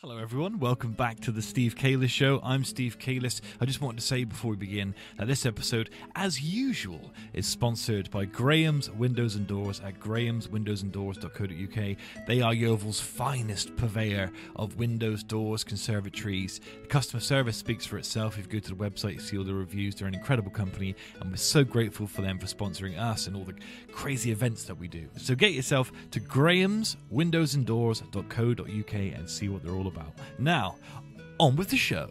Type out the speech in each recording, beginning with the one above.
Hello everyone, welcome back to the Steve Kalish Show. I'm Steve Kalish. I just wanted to say before we begin that this episode, as usual, is sponsored by Graham's Windows and Doors at grahamswindowsanddoors.co.uk. They are Yeovil's finest purveyor of windows, doors, conservatories. The customer service speaks for itself. If you go to the website, you see all the reviews. They're an incredible company, and we're so grateful for them for sponsoring us and all the crazy events that we do. So get yourself to grahamswindowsanddoors.co.uk and see what they're all about. Now, on with the show.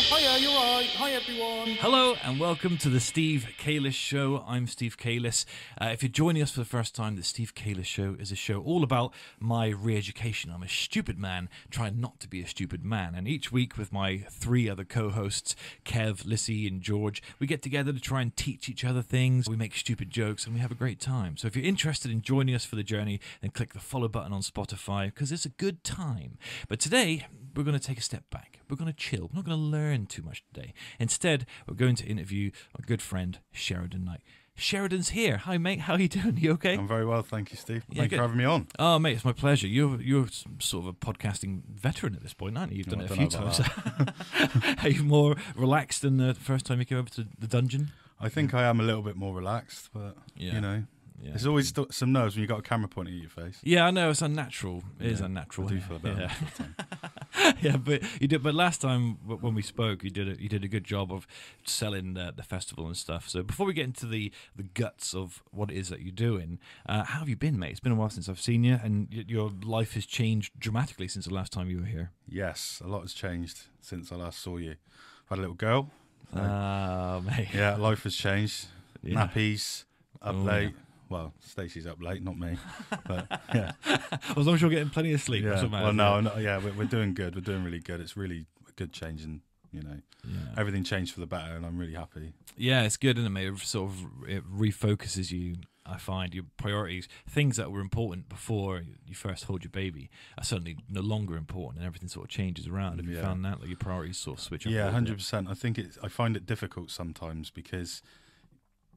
Hiya, you're right. Hi everyone. Hello and welcome to the Steve Kalish Show. I'm Steve Kalish. If you're joining us for the first time, the Steve Kalish Show is a show all about my re-education. I'm a stupid man trying not to be a stupid man. And each week with my three other co-hosts, Kev, Lissy and George, we get together to try and teach each other things. We make stupid jokes and we have a great time. So if you're interested in joining us for the journey, then click the follow button on Spotify because it's a good time. But today, we're going to take a step back. We're going to chill. We're not going to learn too much today. Instead, we're going to interview our good friend, Sheridan Knight. Sheridan's here. Hi, mate. How are you doing? You okay? I'm very well, thank you, Steve. Yeah, Thank you for having me on. Oh, mate, it's my pleasure. You're sort of a podcasting veteran at this point, aren't you? You've done it a few times. Are you more relaxed than the first time you came over to the dungeon? I think I am a little bit more relaxed, but, you know, there's always some nerves when you've got a camera pointing at your face. Yeah, I know. It's unnatural. It is unnatural. I do feel better. Yeah, but you did. But last time when we spoke, you did a good job of selling the festival and stuff. So before we get into the guts of what it is that you're doing, how have you been, mate? It's been a while since I've seen you, and your life has changed dramatically since the last time you were here. Yes, a lot has changed since I last saw you. I had a little girl. Mate. Yeah, life has changed. Yeah. Nappies, up late. Yeah. Well, Stacey's up late, not me. But yeah, as long as you're getting plenty of sleep. Yeah. Well, we're doing good. We're doing really good. It's really a good change, and everything changed for the better, and I'm really happy. Yeah, it's good, isn't it, mate? It refocuses you. I find your priorities, things that were important before you first hold your baby, are suddenly no longer important, and everything sort of changes around. Have you found that, like your priorities sort of switch up? Yeah, 100%. I find it difficult sometimes because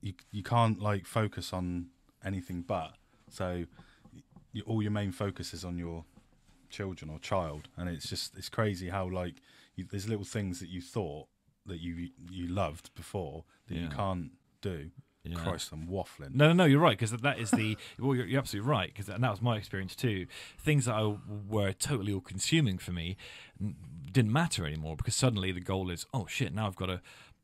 you can't like focus on anything but. So all your main focus is on your children or child, and it's crazy how like there's little things that you thought that you loved before that you can't do. Yeah. Christ, I'm waffling. No, you're right, because that is the well, you're absolutely right, because that was my experience too. Things that were totally all consuming for me didn't matter anymore, because suddenly the goal is, oh shit, now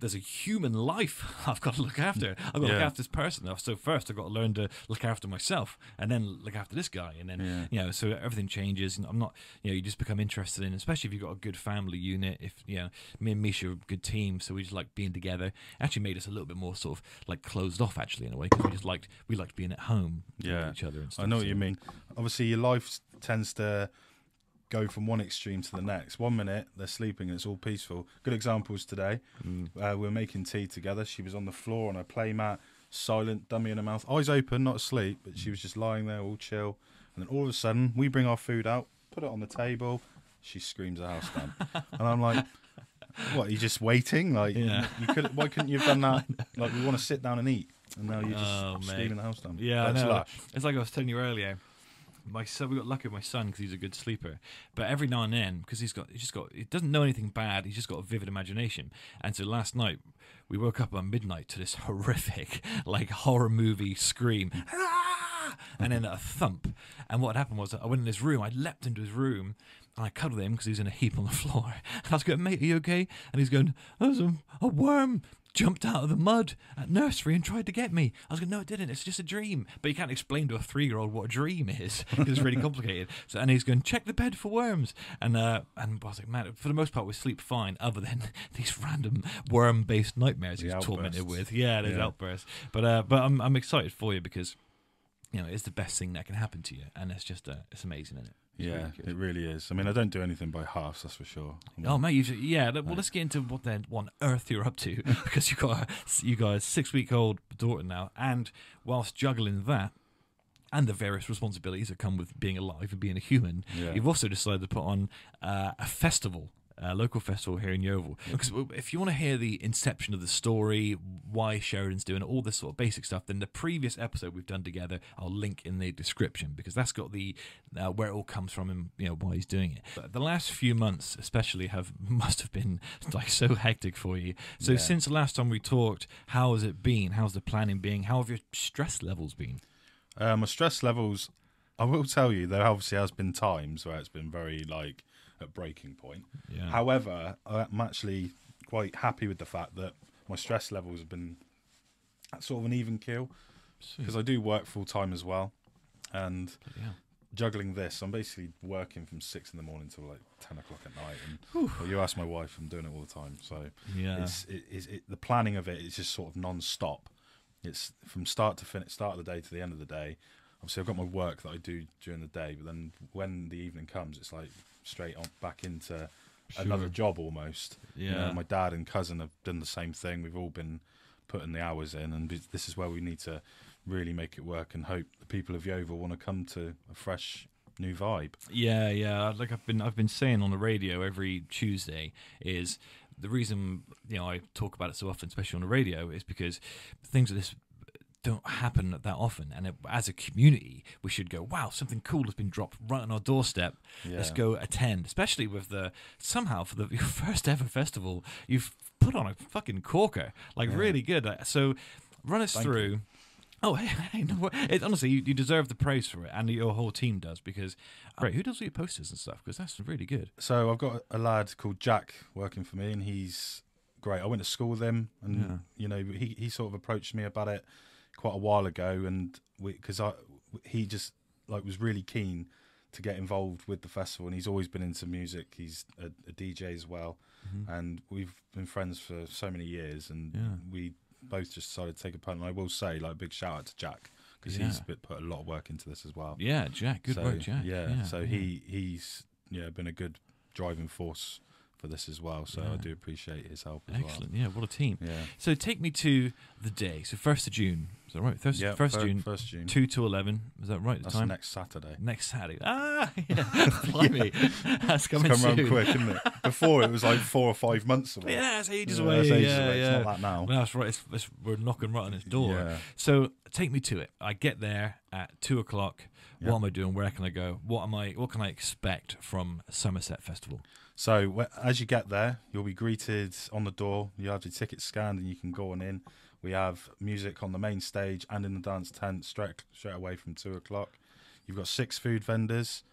there's a human life I've got to look after. I've got to look after this person. So first I've got to learn to look after myself, and then look after this guy, and then so everything changes. And I'm not, you just become interested in, especially if you've got a good family unit. If me and Misha are a good team, so we just like being together. Actually made us a little bit more sort of like closed off, actually, in a way, because we liked being at home with each other and stuff. I know what you mean. Obviously, your life tends to go from one extreme to the next. 1 minute they're sleeping and it's all peaceful. Good examples today. We were making tea together. She was on the floor on her play mat, silent, dummy in her mouth, eyes open, not asleep, but she was just lying there all chill. And then all of a sudden we bring our food out, put it on the table, she screams the house down. And I'm like, what, are you just waiting? Like why couldn't you have done that? Like, we want to sit down and eat, and now you're just screaming the house down. Yeah, I know. It's like I was telling you earlier. My son, we got lucky with my son because he's a good sleeper. But every now and then, because he doesn't know anything bad, he's just got a vivid imagination. And so last night, we woke up at midnight to this horrific, like horror movie scream, and then a thump. And what happened was, I went in his room, I leapt into his room, and I cuddled him because he was in a heap on the floor. And I was going, mate, are you okay? And he's going, there's a worm jumped out of the mud at nursery and tried to get me. I was going, no, it didn't. It's just a dream. But you can't explain to a 3-year-old what a dream is. It's really complicated. So, and he's going, check the bed for worms. And I was like, man, for the most part, we sleep fine, other than these random worm-based nightmares he's tormented with. Yeah, those outbursts. But I'm excited for you because it's the best thing that can happen to you, and it's just it's amazing, isn't it? Yeah, it really is. I mean, I don't do anything by halves, that's for sure. Oh, mate, well, let's get into what on earth you're up to, because you got a 6-week-old daughter now, and whilst juggling that and the various responsibilities that come with being alive and being a human, you've also decided to put on a festival local festival here in Yeovil. Because if you want to hear the inception of the story, why Sheridan's doing it, all this sort of basic stuff, then the previous episode we've done together, I'll link in the description, because that's got the where it all comes from and why he's doing it. But the last few months especially must have been like so hectic for you. So since the last time we talked, how has it been? How's the planning been? How have your stress levels been? My stress levels, I will tell you, there obviously has been times where it's been very like at breaking point. Yeah. However, I'm actually quite happy with the fact that my stress levels have been at sort of an even keel, because I do work full time as well, and juggling this, I'm basically working from 6 in the morning till like 10 o'clock at night. And well, you ask my wife, I'm doing it all the time. So the planning of it is just sort of non-stop. It's from start to finish, start of the day to the end of the day. Obviously, I've got my work that I do during the day, but then when the evening comes, it's like straight on back into another job almost. Yeah. My dad and cousin have done the same thing. We've all been putting the hours in, and this is where we need to really make it work and hope the people of Yeovil want to come to a fresh new vibe. Yeah. Like I've been saying on the radio every Tuesday, is the reason I talk about it so often, especially on the radio, is because things like this don't happen that often, and as a community we should go, wow, something cool has been dropped right on our doorstep. Let's go attend, especially with somehow for your first ever festival you've put on a fucking corker, really good. So run us through. You. Oh, hey, no, honestly, you deserve the praise for it, and your whole team does, because who does all your posters and stuff? Because that's really good. So I've got a lad called Jack working for me, and he's great. I went to school with him, and he sort of approached me about it quite a while ago, and he just was really keen to get involved with the festival, and he's always been into music. He's a DJ as well, and we've been friends for so many years, and we both just decided to take a punt. And I will say, a big shout out to Jack, because he's put a lot of work into this as well. Yeah, Jack, good work, Jack. He's been a good driving force for this as well, so I do appreciate his help as Excellent. Yeah, what a team. Yeah. So take me to the day. So 1st of June, is that right? 1st June, 2 to 11, is that right? That's next Saturday. Next Saturday. Blimey. That's coming it's come soon. around quick, isn't it? Before it was like 4 or 5 months away. Yeah, it's ages away. It's ages away. It's not that now. Well, that's right. We're knocking right on its door. Yeah. So take me to it. I get there at 2 o'clock. Yep. What am I doing? Where can I go? What can I expect from SummerSet Festival? So as you get there, you'll be greeted on the door. You have your ticket scanned, and you can go on in. We have music on the main stage and in the dance tent straight away from 2 o'clock. You've got 6 food vendors.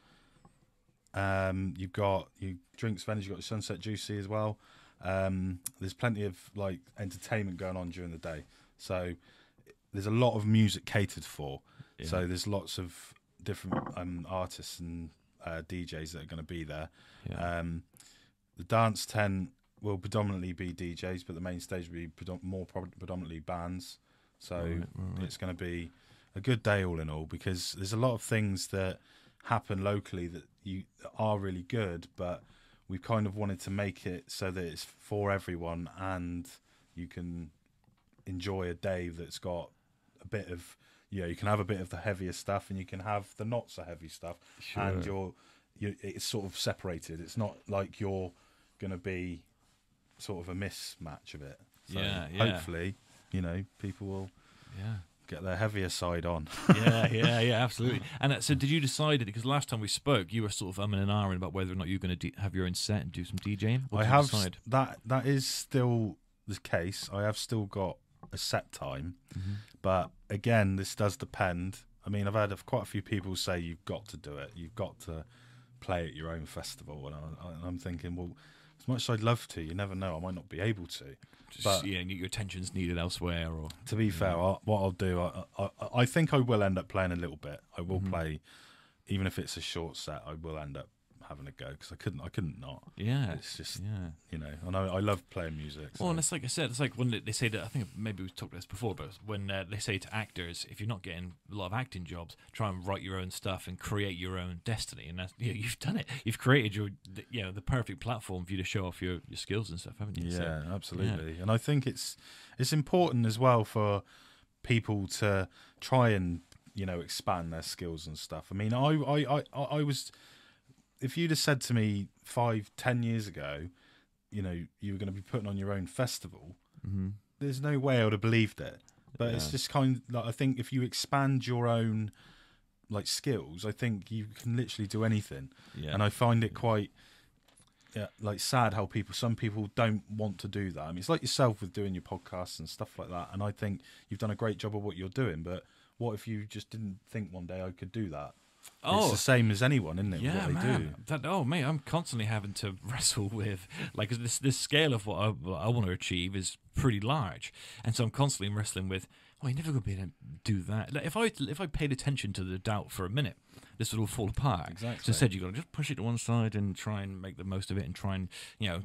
You've got your drinks vendors. You've got your Sunset Juicy as well. There's plenty of entertainment going on during the day. So there's a lot of music catered for. Yeah. So there's lots of different artists and DJs that are going to be there. Yeah. The dance tent will predominantly be DJs, but the main stage will be predominantly bands. So right. It's going to be a good day all in all, because there's a lot of things that happen locally that are really good, but we've kind of wanted to make it so that it's for everyone, and you can enjoy a day that's got a bit of, you can have a bit of the heavier stuff, and you can have the not so heavy stuff, sure. And it's sort of separated. It's not like you're going to be sort of a mismatch of it. So hopefully, people will get their heavier side on. yeah, absolutely. And so did you decide, because last time we spoke, you were sort of umming and ahhing about whether or not you're going to have your own set and do some DJing? I have decide? That is still the case. I have still got a set time, but again, this does depend. I mean, I've had quite a few people say you've got to do it. You've got to play at your own festival, and I'm thinking, well, as much as I'd love to, you never know, I might not be able to. But your attention's needed elsewhere. Or to be fair, what I'll do, I think I will end up playing a little bit. I will play, even if it's a short set. I will end up having a go, because I couldn't not. Yeah, it's just I know I love playing music. So. Well, and it's like I said, it's like when they say that. I think maybe we've talked about this before, but when they say to actors, if you're not getting a lot of acting jobs, try and write your own stuff and create your own destiny. And that's, you've done it. You've created the perfect platform for you to show off your skills and stuff, haven't you? Yeah, absolutely. Yeah. And I think it's important as well for people to try and expand their skills and stuff. I mean, I was. if you'd have said to me 5-10 years ago, you know, you were going to be putting on your own festival, there's no way I would have believed it. But it's just kind of like, I think if you expand your own like skills, I think you can literally do anything. Yeah. And I find it quite like sad how some people don't want to do that. I mean, it's like yourself with doing your podcasts and stuff like that. And I think you've done a great job of what you're doing. But what if you just didn't think one day I could do that? It's the same as anyone, isn't it? Yeah, what they do. Mate, I'm constantly having to wrestle with like this scale of what I want to achieve is pretty large, and so I'm constantly wrestling with. Oh, you're never going to be able to do that. Like, if I paid attention to the doubt for a minute, this would all fall apart. Exactly. So instead, you've got to just push it to one side and try and make the most of it, and try and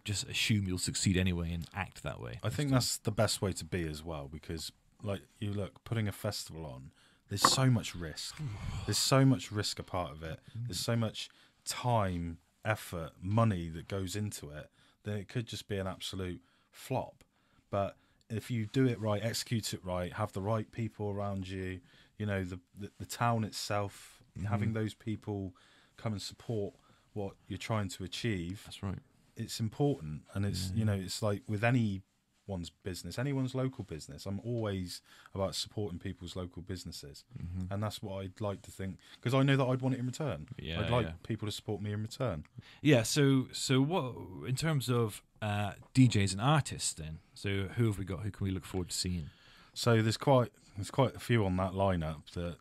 just assume you'll succeed anyway and act that way. I think that's the best way to be as well, because like you look, putting a festival on. There's so much risk. There's so much risk a part of it. There's so much time, effort, money that goes into it. Then it could just be an absolute flop. But if you do it right, execute it right, have the right people around you, you know, the town itself, having those people come and support what you're trying to achieve. That's right. It's important, and it's you know, it's like with anyone's business, anyone's local business. I'm always about supporting people's local businesses, and that's what I'd like to think, because I know that I'd want it in return. I'd like people to support me in return. Yeah. So what in terms of DJs and artists then? So who have we got? Who can we look forward to seeing? So there's quite a few on that lineup that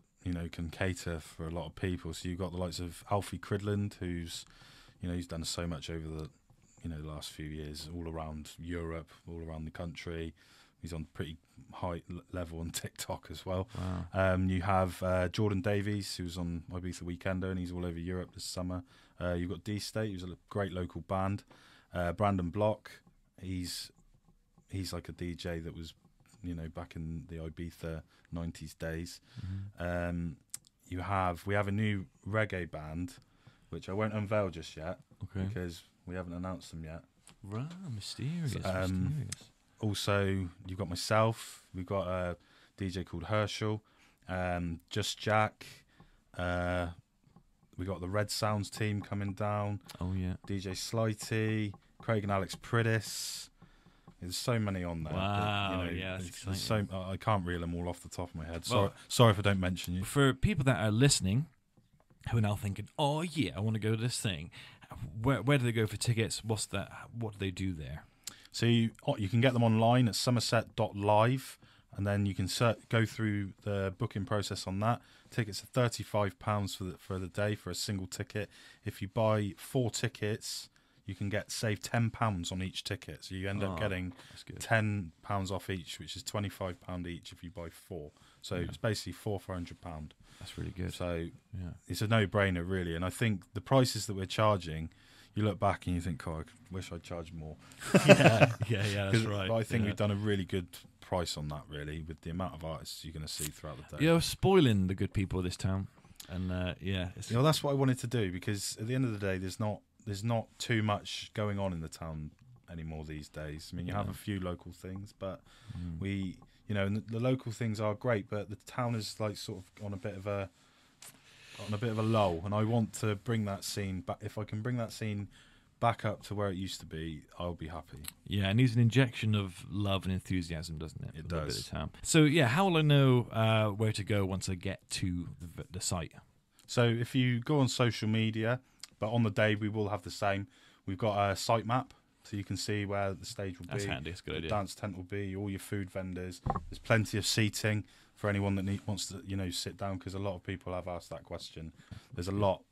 can cater for a lot of people. So you've got the likes of Alfie Cridland, who's he's done so much over the the last few years, all around Europe, all around the country. He's on pretty high level on TikTok as well. Wow. You have Jordan Davies, who's on Ibiza Weekender, and he's all over Europe this summer. You've got D-State, who's a great local band. Brandon Block, he's like a DJ that was, back in the Ibiza 90s days. We have a new reggae band, which I won't unveil just yet, because we haven't announced them yet. Right, mysterious. Also, you've got myself. We've got a DJ called Herschel. Just Jack. We got the Red Sounds team coming down. Oh yeah. DJ Slighty, Craig and Alex Pridis. There's so many on there. Wow, that's exciting. I can't reel them all off the top of my head. Sorry if I don't mention you. For people that are listening, who are now thinking, "Oh yeah, I want to go to this thing," where do they go for tickets? What do they do there? So you can get them online at SummerSet.live, and then you can go through the booking process on that. Tickets are £35 for the day for a single ticket. If you buy 4 tickets, you can save £10 on each ticket. So you end up getting £10 off each, which is £25 each if you buy 4. So it's basically £4 for £100. That's really good. So it's a no-brainer, really. And I think the prices that we're charging, you look back and you think, "Oh, I wish I'd charged more." yeah, that's right. But I think we've done a really good price on that, really, with the amount of artists you're going to see throughout the day. You're spoiling the good people of this town, and that's what I wanted to do, because at the end of the day, there's not too much going on in the town anymore these days. I mean, you have a few local things, but and the local things are great, but the town is like sort of on a bit of a lull, and I want to bring that scene back. If I can bring that scene back up to where it used to be, I'll be happy. Yeah, it needs an injection of love and enthusiasm, doesn't it? It does. Bit of town. So how will I know where to go once I get to the site? So if you go on social media, but on the day we will have the same. We've got a site map, so you can see where the stage will be. That's handy. That's a good idea. The dance tent will be, all your food vendors. There's plenty of seating for anyone that wants to, sit down, because a lot of people have asked that question. There's a lot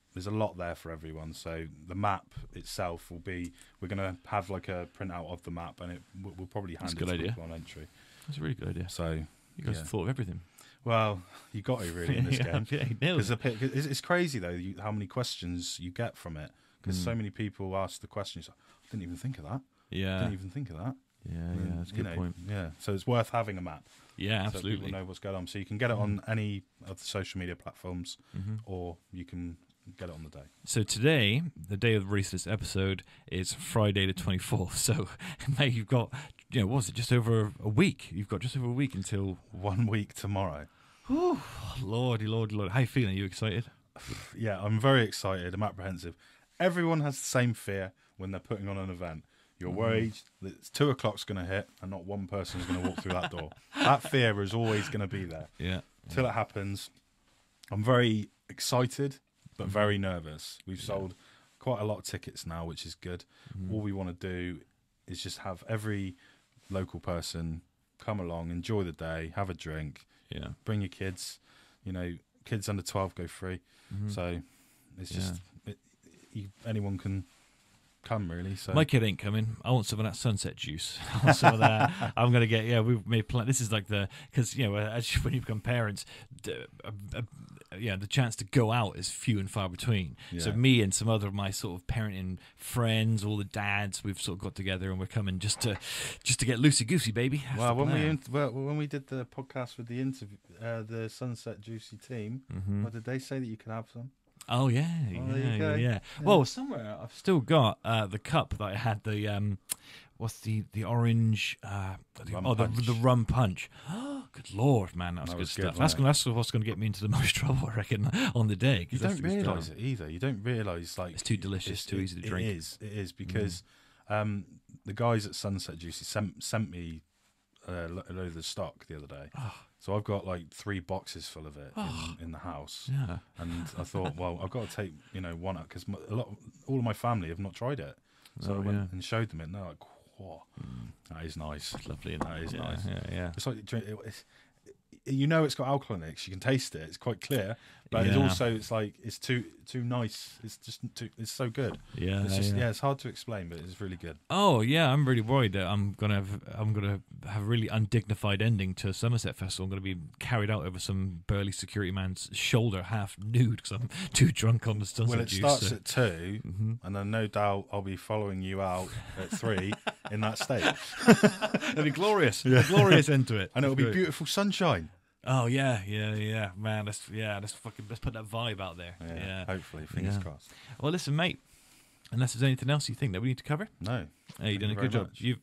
there for everyone. So the map itself will be, we're going to have like a printout of the map, and we'll probably hand it to people on entry. That's a really good idea. So you guys have thought of everything. Well, you got to really in this game. Because it's crazy though how many questions you get from it, because so many people ask the questions. I didn't even think of that. Yeah. Didn't even think of that. Yeah, that's a good point. Yeah, so it's worth having a map. Yeah, absolutely. So people know what's going on. So you can get it on any of the social media platforms, or you can get it on the day. So today, the day of the release of this episode, is Friday the 24th. So, mate, you've got, what was it, just over a week? You've got just over a week until... 1 week tomorrow. Whew, lordy. How you feeling? Are you excited? Yeah, I'm very excited. I'm apprehensive. everyone has the same fear when they're putting on an event. You're worried that 2 o'clock's going to hit and not one person's going to walk through that door. That fear is always going to be there. Yeah. Till it happens. I'm very excited, but very nervous. We've sold quite a lot of tickets now, which is good. All we want to do is just have every local person come along, enjoy the day, have a drink, bring your kids. You know, kids under 12 go free. So it's just anyone can come, really. So my kid ain't coming. I want some of that sunset juice. I want some of that. I'm gonna get. We've made plan. This is like because when you become parents, the chance to go out is few and far between. So me and some other of my sort of parenting friends, all the dads, we've sort of got together and we're coming just to get loosey goosey, baby. Well, when we did the podcast with the interview, the Sunset Juicy team, what did they say that you could have some? Oh yeah. Well, somewhere I've still got the cup that I had the what's the orange the rum punch. Good Lord, man, that was good stuff. That's what's going to get me into the most trouble, I reckon, on the day. You don't realise it either. You don't realise like it's too delicious, too easy to drink. It is because the guys at Sunset Juicy sent me a load of the stock the other day. So I've got like 3 boxes full of it in the house. Yeah. And I thought, well, I've got to take one out because all of my family have not tried it. So I went and showed them it, and they're like, "Whoa, that is nice, that's lovely." That is nice. Yeah. It's like it's got alcohol in it. 'Cause you can taste it. It's quite clear, but it's also it's too nice. It's just it's so good. Yeah, it's hard to explain, but it's really good. Oh yeah, I'm really worried that I'm gonna have a really undignified ending to SummerSet Festival. I'm gonna be carried out over some burly security man's shoulder, half nude, because I'm too drunk on the sunset Well, it juice. starts at 2, and then no doubt I'll be following you out at 3 in that state. It'll be glorious. A glorious end to it. And it'll be beautiful sunshine. Oh yeah, man. Let's put that vibe out there. Yeah. Hopefully, fingers crossed. Well, listen, mate. Unless there's anything else you think that we need to cover? No. Hey, you've done a good job. You've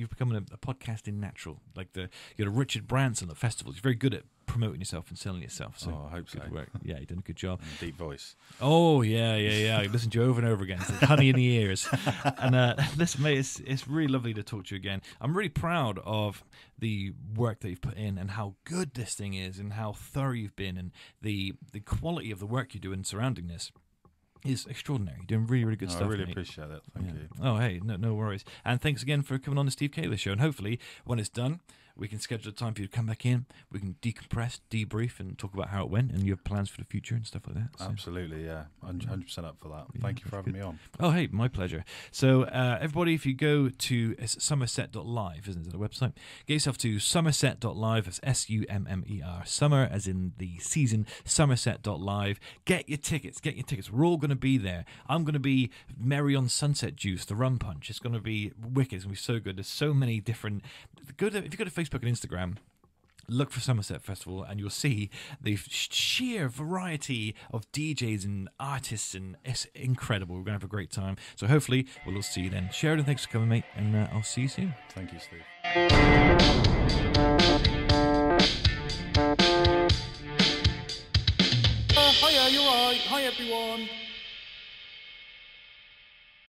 become a podcasting natural, like you're a Richard Branson at festivals. You're very good at promoting yourself and selling yourself. So I hope so. Good work. Yeah, you've done a good job. And deep voice. Oh yeah. I listened to you over and over again. It's like honey in the ears. And listen, mate, it's really lovely to talk to you again. I'm really proud of the work that you've put in and how good this thing is and how thorough you've been and the quality of the work you do in surrounding this is extraordinary. You're doing really, really good stuff. I really mate. appreciate it. Thank you. Oh, hey, no worries. And thanks again for coming on the Steve Kaler Show. And hopefully, when it's done, we can schedule a time for you to come back in. We can decompress, debrief, and talk about how it went and your plans for the future and stuff like that. So. Absolutely, yeah. 100% up for that. Thank you for having me on. Oh, hey, my pleasure. So, everybody, if you go to SummerSet.live, isn't it, the website? Get yourself to SummerSet.live. It's SUMMER. Summer, as in the season, SummerSet.live. Get your tickets. We're all going to be there. I'm going to be merry on Sunset Juice, the rum punch. It's going to be wicked. It's going to be so good. There's so many different... If you go to Facebook and Instagram, look for SummerSet Festival and you'll see the sheer variety of DJs and artists, and it's incredible. We're going to have a great time. So hopefully we'll all see you then. Sheridan, thanks for coming, mate, and I'll see you soon. Thank you, Steve. Hiya, you're right. Hi, everyone.